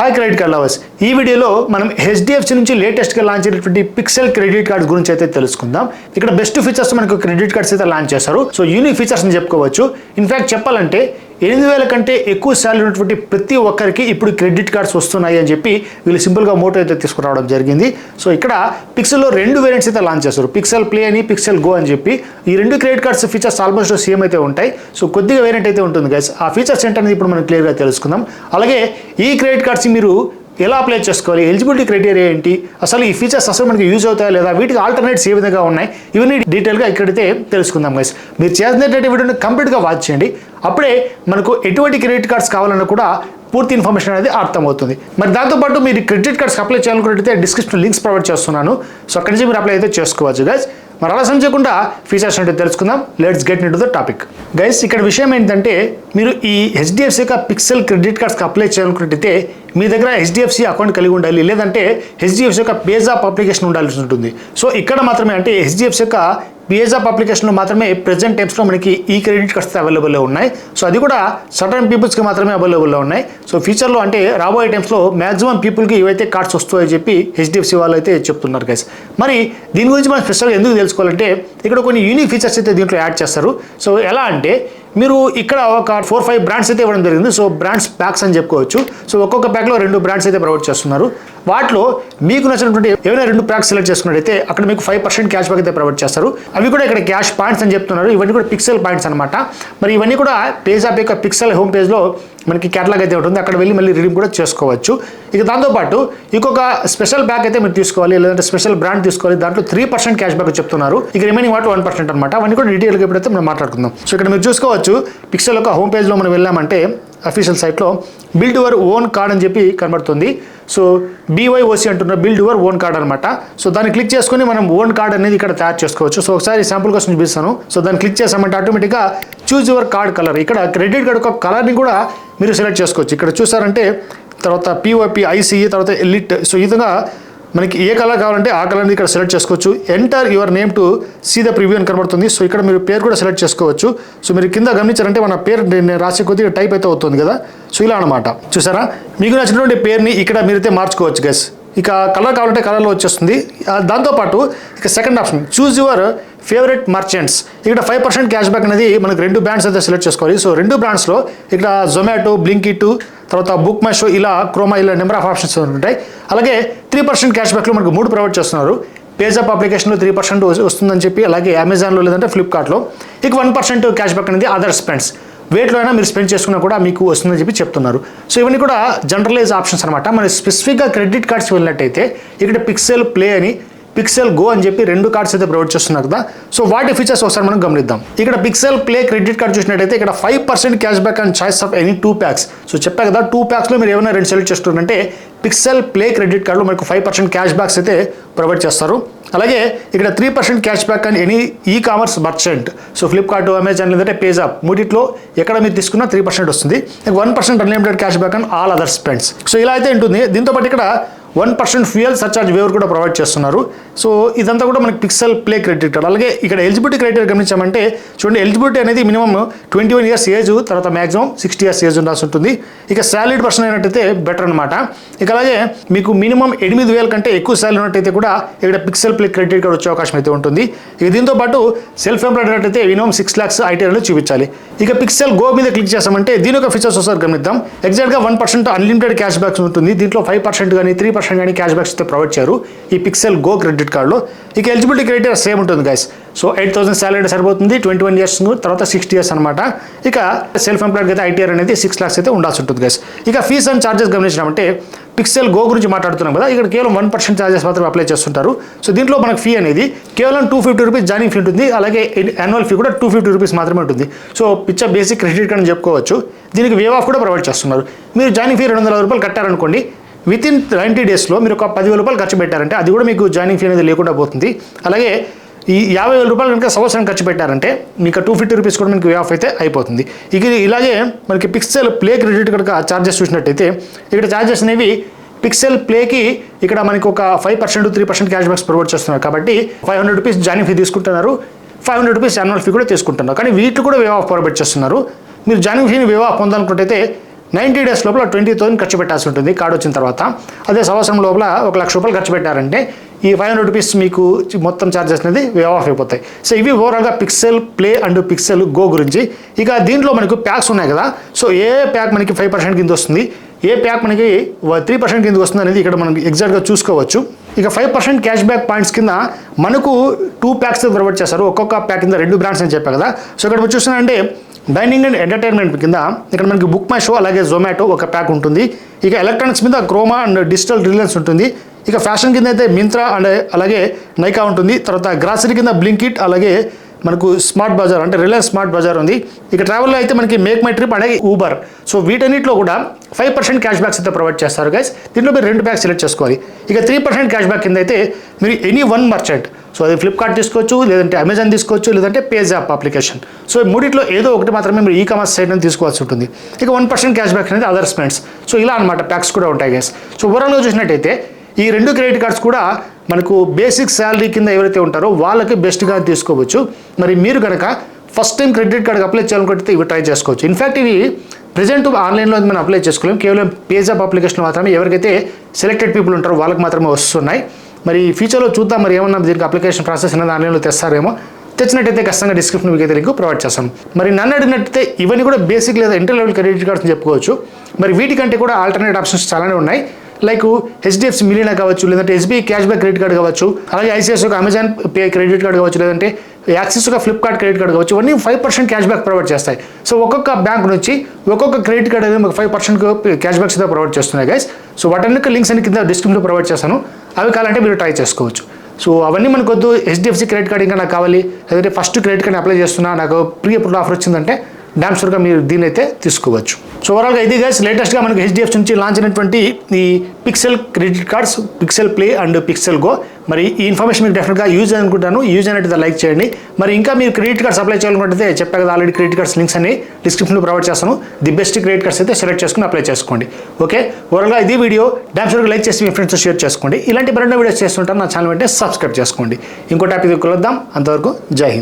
Hi credit card lovers, ఈ వీడియోలో మనం హెచ్డిఎఫ్సి నుంచి లేటెస్ట్గా లాంచ్ అయినటువంటి పిక్సెల్ క్రెడిట్ కార్డ్స్ గురించి అయితే తెలుసుకుందాం. ఇక్కడ బెస్ట్ ఫీచర్స్ మనకు క్రెడిట్ కార్డ్స్ అయితే లాంచ్ చేశారు. సో యూనిక్ ఫీచర్స్ అని చెప్పుకోవచ్చు. ఇన్ఫాక్ట్ చెప్పాలంటే 8,000 కంటే ఎక్కువ శాలరీ ఉన్నటువంటి ప్రతి ఒక్కరికి ఇప్పుడు క్రెడిట్ కార్డ్స్ వస్తున్నాయి అని చెప్పి వీళ్ళు సింపుల్గా మోటో అయితే తీసుకురావడం జరిగింది. సో ఇక్కడ పిక్సెల్లో 2 వేరియంట్స్ అయితే లాంచ్ చేస్తారు, పిక్సెల్ ప్లే అని, పిక్సెల్ గో అని చెప్పి. ఈ 2 credit cards features almost same అయితే ఉంటాయి. సో కొద్దిగా వేరియంట్ అయితే ఉంటుంది గైస్. ఆ ఫీచర్స్ ఏంటనేది ఇప్పుడు మనం క్లియర్గా తెలుసుకుందాం. అలాగే ఈ క్రెడిట్ కార్డ్స్ మీరు ఎలా అప్లై చేసుకోవాలి, ఎలిజిబిలిటీ క్రైటీరియా ఏంటి, అసలు ఈ ఫీచర్స్ అసలు మనకి యూజ్ అవుతాయా లేదా, వీటికి ఆల్టర్నేట్స్ ఏ విధంగా ఉన్నాయి, ఇవన్నీ డీటెయిల్గా ఇక్కడైతే తెలుసుకుందాం గైస్. మీరు చేసినటువంటి వీడియోని కంప్లీట్గా వాచ్ చేయండి. అప్పుడే మనకు ఎటువంటి క్రెడిట్ కార్డ్స్ కావాలన్నా కూడా పూర్తి ఇన్ఫర్మేషన్ అనేది అర్థమవుతుంది. మరి దాంతోపాటు మీరు క్రెడిట్ కార్డ్స్ అప్లై చేయాలనుకుంటే డిస్క్రిప్షన్ లింక్స్ ప్రొవైడ్ చేస్తున్నాను. సో అక్కడి నుంచి మీరు అప్లై అయితే చేసుకోవచ్చు గైస్. మరి అలా సంచకుండా ఫీచర్స్ అంటే తెలుసుకుందాం. Let's get in to the topic guys. ఇక్కడ విషయం ఏంటంటే, మీరు ఈ హెచ్డిఎఫ్సి యొక్క పిక్సెల్ క్రెడిట్ కార్డ్స్కి అప్లై చేయాలనుకుంటే మీ దగ్గర హెచ్డిఎఫ్సి అకౌంట్ కలిగి ఉండాలి, లేదంటే హెచ్డిఎఫ్సి యొక్క పేజ్ ఆఫ్ అప్లికేషన్ ఉండాల్సి ఉంటుంది. సో ఇక్కడ మాత్రమే అంటే హెచ్డిఎఫ్సి యొక్క పేజ్ ఆఫ్ అప్లికేషన్లో మాత్రమే ప్రెజెంట్ టైమ్స్లో మనకి ఈ క్రెడిట్ కార్డ్స్ అవైలబుల్లో ఉన్నాయి. సో అది కూడా సర్టన్ పీపుల్స్కి మాత్రమే అవైలబుల్లో ఉన్నాయి. సో ఫ్యూచర్లో అంటే రాబోయే టైమ్స్లో మ్యాక్సిమం పీపుల్కి ఇవైతే కార్డ్స్ వస్తాయని చెప్పి హెచ్డిఎఫ్సి వాళ్ళు అయితే చెప్తున్నారు గైస్. మరి దీని గురించి మనం స్పెషల్గా ఎందుకు తెలుసుకోవాలంటే, ఇక్కడ కొన్ని యూనిక్ ఫీచర్స్ అయితే దీంట్లో యాడ్ చేస్తారు. సో ఎలా అంటే, మీరు ఇక్కడ ఒక 4-5 బ్రాండ్స్ అయితే ఇవ్వడం జరిగింది. సో బ్రాండ్స్ ప్యాక్స్ అని చెప్పుకోవచ్చు. సో ఒక్కొక్క ప్యాక్లో 2 బ్రాండ్స్ అయితే ప్రొవైడ్ చేస్తున్నారు. వాటిలో మీకు నచ్చినటువంటి ఏమైనా 2 ప్యాక్స్ సెలెక్ట్ చేసుకున్నట్టయితే అక్కడ మీకు 5% క్యాష్ బ్యాక్ అయితే ప్రొవైడ్ చేస్తారు. అవి కూడా ఇక్కడ క్యాష్ పాయింట్స్ అని చెప్తున్నారు. ఇవన్నీ కూడా పిక్సెల్ పాయింట్స్ అనమాట. మరి ఇవన్నీ కూడా పేజ్ ఆఫ్ యొక్క పిక్సెల్ హోమ్ పేజ్లో మనకి క్యాటలాగ్ అయితే ఉంటుంది. అక్కడ వెళ్ళి మళ్ళీ రిడీమ్ కూడా చేసుకోవచ్చు. ఇక దాంతోపాటు ఇంకొక స్పెషల్ బ్యాక్ అయితే మీరు తీసుకోవాలి, లేదంటే స్పెషల్ బ్రాండ్ తీసుకోవాలి. దాంట్లో 3% క్యాష్ బ్యాక్ చెప్తున్నారు. ఇక రిమైనింగ్ వాటి 1% అనమాట. అవన్నీ కూడా డీటెయిల్గా ఎప్పుడైతే మనం మాట్లాడుకుందాం. సో ఇక్కడ మీరు చూసుకోవచ్చు, పిక్సెల్ యొక్క హోమ్ పేజ్లో మనం వెళ్ళామంటే అఫీషియల్ సైట్లో బిల్డ్ యువర్ ఓన్ కార్డ్ అని చెప్పి కనబడుతుంది. సో BYOC అంటున్నారు, బిల్డ్ యువర్ ఓన్ కార్డ్ అనమాట. సో దాన్ని క్లిక్ చేసుకుని మనం ఓన్ కార్డ్ అనేది ఇక్కడ తయారు చేసుకోవచ్చు. సో ఒకసారి శాంపుల్ కోసం చూపిస్తాను. సో దాన్ని క్లిక్ చేసామంటే ఆటోమేటిక్గా చూజ్ యువర్ కార్డ్ కలర్, ఇక్కడ క్రెడిట్ కార్డ్ యొక్క కలర్ని కూడా మీరు సెలెక్ట్ చేసుకోవచ్చు. ఇక్కడ చూసారంటే తర్వాత POP, ICE, తర్వాత ఎలిట్. సో ఈ విధంగా మనకి ఏ కలర్ కావాలంటే ఆ కలర్ని ఇక్కడ సెలెక్ట్ చేసుకోవచ్చు. Enter your name to see the preview అని కనబడుతుంది. సో ఇక్కడ మీరు పేరు కూడా సెలెక్ట్ చేసుకోవచ్చు. సో మీరు కింద గమనించారంటే మన పేరు నేను రాసే కొద్దిగా టైప్ అయితే అవుతుంది కదా. సో ఇలా అనమాట. చూసారా, మీకు నచ్చినటువంటి పేరుని ఇక్కడ మీరైతే మార్చుకోవచ్చు గైస్. ఇక కలర్ కావాలంటే కలర్లో వచ్చేస్తుంది. దాంతోపాటు ఇక second option choose your favourite merchants. ఇక్కడ 5% క్యాష్ బ్యాక్ అనేది మనకు 2 బ్రాండ్స్ అయితే సెలెక్ట్ చేసుకోవాలి. సో 2 బ్రాండ్స్లో ఇక్కడ జొమాటో, బ్లింకిట్, తర్వాత బుక్ మై షో, ఇలా క్రోమా, ఇలా నెంబర్ ఆఫ్ ఆప్షన్స్ ఉంటాయి. అలాగే 3% క్యాష్ బ్యాక్లో మనకు 3 ప్రొవైడ్ చేస్తున్నారు. పేజ్ ఆఫ్ అప్లికేషన్లో 3% వస్తుందని చెప్పి, అలాగే అమెజాన్లో లేదంటే ఫ్లిప్కార్ట్లో ఇక 1% క్యాష్ బ్యాక్ అనేది అదర్ స్పెండ్స్, వేట్లో అయినా మీరు స్పెండ్ చేసుకున్నా కూడా మీకు వస్తుందని చెప్పి చెప్తున్నారు. సో ఇవన్నీ కూడా జనరలైజ్ ఆప్షన్స్ అనమాట. మన స్పెసిఫిక్గా క్రెడిట్ కార్డ్స్ వెళ్ళినట్టయితే ఇక్కడ పిక్సెల్ ప్లే అని, పిక్సెల్ గో అని చెప్పి 2 కార్డ్స్ అయితే ప్రొవైడ్ చేస్తున్నారు కదా. సో వాటి ఫీచర్స్ ఒకసారి మనం గమనిద్దాం. ఇక్కడ పిక్సెల్ ప్లే క్రెడిట్ కార్డ్ చూసినట్టయితే ఇక్కడ 5% cash back and choice of any 2 packs. So చెప్పా కదా, 2 ప్యాక్స్లో మీరు ఏమైనా 2 సెలెక్ట్ చేస్తున్నారంటే పిక్సెల్ ప్లే క్రెడిట్ కార్డులో మనకు 5% క్యాష్ బ్యాక్స్ అయితే ప్రొవైడ్ చేస్తారు. అలాగే ఇక్కడ 3% cash back and any commerce merchant. So Flipkart, Amazon లేదంటే పేజ్ ఆఫ్, మూడిట్లో ఎక్కడ మీరు తీసుకున్నా 3% వస్తుంది. 1% unlimited cash back and all other spends. So ఇలా అయితే ఉంటుంది. దీంతోపాటు ఇక్కడ 1% ఫ్యూయల్ సర్చార్జ్ వేవర్ కూడా ప్రొవైడ్ చేస్తున్నారు. సో ఇదంతా కూడా మనకి పిక్సెల్ ప్లే క్రెడిట్ కార్డ్. అలాగే ఇక్కడ ఎలిజిబిలిటీ క్రైటీరియా గమనించామంటే చూడండి, ఎలిజిబిలిటీ అనేది మినిమం 21 ఇయర్స్ ఏజ్, తర్వాత మ్యాక్సిమం 60 ఇయర్స్ ఏజ్ ఉండాల్సి ఉంటుంది. ఇక సాలరీడ్ పర్సన్ అయినట్టయితే బెటర్ అనమాట. ఇక అలాగే మీకు మినిమం 8,000 కంటే ఎక్కువ సాలరీ ఉన్నట్టయితే కూడా ఇక్కడ పిక్సెల్ ప్లే క్రెడిట్ కార్డ్ వచ్చే అవకాశం అయితే ఉంటుంది. ఇక దీంతో పాటు సెల్ఫ్ ఎంప్లాయిడ్ అయినట్టయితే మినిమం 6 lakhs ITR అనేది చూపించాలి. ఇక పిక్సెల్ గో మీద క్లిక్ చేసామంటే దీని యొక్క ఫీచర్స్ ఒకసారి గమనిద్దాం. ఎగ్జాక్ట్గా 1% అన్లిమిటెడ్ క్యాష్ బ్యాక్స్ ఉంటుంది. దీంట్లో 5% కానీ 3% కానీ క్యాష్ బ్యాక్స్ అయితే ప్రొవైడ్ చేయరు ఈ పిక్సెల్ గో క్రెడిట్ కార్డులో. ఇక ఎలిజిబిలిటీ క్రైటీరియా సేమ్ ఉంటుంది గైస్. సో 8,000 సాలరీ సరిపోతుంది, 21 ఇయర్స్, తర్వాత 60 ఇయర్స్ అనమాట. ఇక సెల్ఫ్ ఎంప్లాయిడ్ అయితే ITR అనేది 6 lakhs అయితే ఉండాల్సి ఉంటుంది గైస్. ఇక ఫీస్ అండ్ ఛార్జెస్ గమనించినామంటే పిక్సెల్ గో గురించి మాట్లాడుతున్నాం కదా, ఇక్కడ కేవలం 1% ఛార్జెస్ మాత్రమే అప్లై చేస్తుంటారు. సో దీంట్లో మనకు ఫీ అనేది కేవలం 250 రూపీస్ జాయినింగ్ ఫీ ఉంటుంది. అలాగే యాన్యువల్ ఫీ కూడా 250 రూపీస్ మాత్రమే ఉంటుంది. సో పిచ్చ బేసిక్ క్రెడిట్ కార్డ్ అని చెప్పుకోవచ్చు. దీనికి వేవ్ ఆఫ్ కూడా ప్రొవైడ్ చేస్తున్నారు. మీరు జాయినింగ్ ఫీ 200 రూపాయలు కట్టారనుకోండి, వితిన్ 90 డేస్లో మీరు ఒక 10,000 రూపాయలు ఖర్చు పెట్టారంటే అది కూడా మీకు జాయినింగ్ ఫీ అనేది లేకుండా పోతుంది. అలాగే ఈ 50,000 రూపాయలు కనుక సంవత్సరం ఖర్చు పెట్టారంటే మీకు 250 రూపీస్ కూడా మీకు వే ఆఫ్ అయితే అయిపోతుంది. ఇక ఇలాగే మనకి pixel play credit card charges చూసినట్టయితే ఇక్కడ ఛార్జెస్ అనేవి పిక్సెల్ ప్లేకి ఇక్కడ మనకి ఒక 5%, 3% క్యాష్ బ్యాక్స్ ప్రొవైడ్ చేస్తున్నారు. కాబట్టి 500 రూపీస్ జాయినింగ్ ఫీ తీసుకుంటున్నారు, 500 రూపీస్ యాన్యువల్ ఫీ కూడా తీసుకుంటున్నారు. కానీ వీటిని కూడా వే ఆఫ్ ప్రొవైడ్ చేస్తున్నారు. మీరు జాయినింగ్ ఫీని వే ఆఫ్ పొందాలనుకుంటే 90 డేస్ లోపల 20,000 ఖర్చు పెట్టాల్సి ఉంటుంది కార్డు వచ్చిన తర్వాత. అదే సంవత్సరం లోపల 1,00,000 రూపాయలు ఖర్చు పెట్టారంటే ఈ 500 రూపీస్ మీకు మొత్తం ఛార్జెస్ అనేది వేవ్ ఆఫ్ అయిపోతాయి. సో ఇవి ఓవరాల్గా pixel play and pixel Go గురించి. ఇక దీంట్లో మనకు ప్యాక్స్ ఉన్నాయి కదా, సో ఏ ప్యాక్ మనకి 5% కింద వస్తుంది, ఏ ప్యాక్ మనకి 3% కింద వస్తుంది అనేది ఇక్కడ మనం ఎగ్జాక్ట్గా చూసుకోవచ్చు. ఇక 5% క్యాష్ బ్యాక్ పాయింట్స్ కింద మనకు 2 ప్యాక్స్ ప్రొవైడ్ చేస్తారు. ఒక్కొక్క ప్యాక్ కింద 2 బ్రాండ్స్ అని చెప్పాను కదా. సో ఇక్కడ మీరు చూస్తున్నారంటే డైనింగ్ అండ్ ఎంటర్టైన్మెంట్ కింద ఇక్కడ మనకి బుక్ మై షో అలాగే జొమాటో ఒక ప్యాక్ ఉంటుంది. ఇక ఎలక్ట్రానిక్స్ మీద క్రోమా అండ్ డిజిటల్ రిలయన్స్ ఉంటుంది. ఇక ఫ్యాషన్ కింద అయితే మింత్రా అండ్ అలాగే నైకా ఉంటుంది. తర్వాత గ్రాసరీ కింద బ్లింకిట్ అలాగే మనకు స్మార్ట్ బజార్ అంటే రిలయన్స్ స్మార్ట్ బజార్ ఉంది. ఇక ట్రావెల్లో అయితే మనకి మేక్ మై ట్రిప్ అలాగే ఊబర్. సో వీటన్నిటిలో కూడా 5% క్యాష్ బ్యాక్స్ అయితే ప్రొవైడ్ చేస్తారు గైస్. దీంట్లో మీరు 2 ప్యాక్స్ సెలెక్ట్ చేసుకోవాలి. ఇక 3% క్యాష్ బ్యాక్ కింద అయితే మీరు ఎనీ వన్ మర్చెంట్, సో అది ఫ్లిప్కార్ట్ తీసుకోవచ్చు, లేదంటే అమెజాన్ తీసుకోవచ్చు, లేదంటే పేజాప్ అప్లికేషన్. సో మూడిట్లో ఏదో ఒకటి మాత్రమే మీరు ఈ కామర్స్ సైట్ నుంచి తీసుకోవాల్సి ఉంటుంది. ఇక 1% క్యాష్ బ్యాక్ అనేది అదర్ స్పెండ్స్. సో ఇలా అనమాట ప్యాక్స్ కూడా ఉంటాయి గైస్. సో ఓవరాల్గా చూసినట్టయితే ఈ 2 క్రెడిట్ కార్డ్స్ కూడా మనకు బేసిక్ శాలరీ కింద ఎవరైతే ఉంటారో వాళ్ళకి బెస్ట్గా తీసుకోవచ్చు. మరి మీరు కనుక ఫస్ట్ టైం క్రెడిట్ కార్డ్కి అప్లై చేయాలనుకుంటే ఇవి ట్రై చేసుకోవచ్చు. ఇన్ఫ్యాక్ట్ ఇవి ప్రెజెంట్ ఆన్లైన్లో మనం అప్లై చేసుకోలేం, కేవలం పేజాప్ అప్లికేషన్ మాత్రమే ఎవరికైతే సెలెక్టెడ్ పీపుల్ ఉంటారో వాళ్ళకి మాత్రమే వస్తున్నాయి. మరి ఫ్యూచర్లో చూద్దాం మరి ఏమన్నా దీనికి అప్లికేషన్ ప్రాసెస్ అనేది ఆన్లైన్లో తెస్తారేమో. తెచ్చినట్టయితే ఖచ్చితంగా డిస్క్రిప్షన్ మీకు అయితే లింక్ ప్రొవైడ్ చేస్తాను. మరి నన్ను అడిగినట్టయితే ఇవన్నీ కూడా బేసిక్ లేదా ఇంటర్ లెవెల్ క్రెడిట్ కార్డ్స్ అని చెప్పుకోవచ్చు. మరి వీటికంటే కూడా ఆల్టర్నేట్ ఆప్షన్స్ చాలానే ఉన్నాయి. లైక్ హెచ్డిఎఫ్సి మిలియనా కావచ్చు, లేదంటే SBI cash back credit card కావచ్చు, అలాగే ఐసిఐసిఐ ఒక అమెజాన్ పే క్రెడిట్ కార్డ్ కావచ్చు, లేదంటే యాక్సిస్ ఒక ఫ్లిప్కార్ట్ క్రెడిట్ కార్డ్ కావచ్చు. ఇవన్నీ 5% క్యాష్ బ్యాక్ ప్రొవైడ్ చేస్తాయి. సో ఒక్కొక్క బ్యాంక్ నుంచి ఒక్కొక్క క్రెడిట్ కార్డ్ అనేది మీకు 5% క్యాష్ బ్యాక్స్ అయితే ప్రొవైడ్ చేస్తున్నాయి గైస్. సో వాటన్నిటి లింక్స్ అన్ని కింద డిస్క్రిప్షన్లో ప్రొవైడ్ చేస్తాను. అవి కావాలంటే మీరు ట్రై చేసుకోవచ్చు. సో అవన్నీ మనకు వద్దు, హెచ్డిఎఫ్సి క్రెడిట్ కార్డ్ ఇంకా నాకు కావాలి, లేదంటే ఫస్ట్ క్రెడిట్ కార్డ్ అప్లై చేస్తున్నా, నాకు ప్రీ అప్రూవ్డ్ ఆఫర్ వచ్చిందంటే డామ్ షూర్గా మీరు దీన్ని అయితే తీసుకోవచ్చు. సో ఓవరాల్గా ఇది గైస్ లేటెస్ట్గా మనకి హెచ్డిఎఫ్సి నుంచి లాంచ్ అయినటువంటి ఈ pixel credit cards, pixel play and pixel go. మరి ఈ ఇన్ఫర్మేషన్ మీకు డెఫినెట్గా యూజ్ అనుకుంటాను. యూజ్ అయినట్టు లైక్ చేయండి. మరి ఇంకా మీరు క్రెడిట్ కార్డ్స్ అప్లై చేయాలనుకుంటే చెప్పాను కదా ఆల్రెడీ క్రెడిట్ కార్డ్స్ లింక్స్ అన్ని డిస్క్రిప్షన్లో ప్రొవైడ్ చేస్తాను. ది బెస్ట్ క్రెడిట్ కార్డ్స్ అయితే సెలెక్ట్ చేసుకుని అప్లై చేసుకోండి. ఓకే, ఓవరాల్గా ఇది వీడియో డామ్ షూర్గా లైక్ చేసి మీ ఫ్రెండ్స్తో షేర్ చేసుకోండి. ఇలాంటి మరిన్ని వీడియోస్ చేస్తుంటాను. నా ఛానల్ అంటే సబ్స్క్రైబ్ చేసుకోండి. ఇంకో టాపిక్ కలుద్దాం. అంతవరకు జై హింద్.